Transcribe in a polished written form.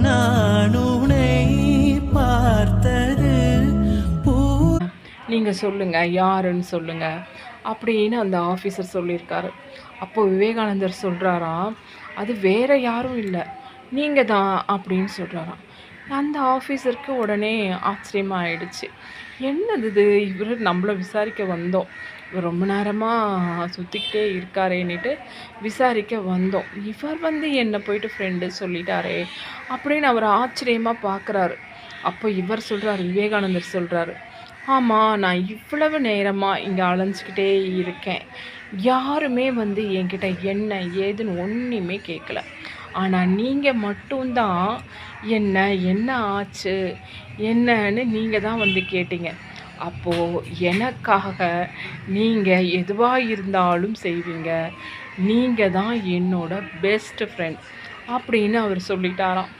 நான் உன்னை பார்த்தது நீங்கள் சொல்லுங்கள் யாருன்னு சொல்லுங்கள் அப்படின்னு அந்த ஆஃபீஸர் சொல்லியிருக்காரு. அப்போ விவேகானந்தர் சொல்கிறாராம், அது வேற யாரும் இல்லை, நீங்கள் தான் அப்படின்னு சொல்கிறாராம். அந்த ஆஃபீஸருக்கு உடனே ஆச்சரியமாக ஆயிடுச்சு. என்னது இது, இவர் நம்மளை விசாரிக்க வந்தோம், இவர் ரொம்ப நேரமாக சுற்றிக்கிட்டே இருக்காரேன்னுட்டு விசாரிக்க வந்தோம், இவர் என்னை போயிட்டு ஃப்ரெண்டு சொல்லிட்டாரே அப்படின்னு அவர் ஆச்சரியமாக பார்க்குறாரு. அப்போ இவர் சொல்கிறார், விவேகானந்தர் சொல்கிறாரு, ஆமாம், நான் இவ்வளவு நேரமாக இங்கே அலைஞ்சிக்கிட்டே இருக்கேன், யாருமே என்கிட்ட என்ன ஏதுன்னு ஒன்றுமே கேட்கல. ஆனால் நீங்கள் மட்டும்தான் என்ன ஆச்சு என்னன்னு நீங்கள் தான் கேட்டீங்க. அப்போது எனக்காக நீங்கள் எதுவாக இருந்தாலும் செய்வீங்க, நீங்கள் தான் என்னோட பெஸ்ட் ஃப்ரெண்ட் அப்படின்னு அவர் சொல்லிட்டாராம்.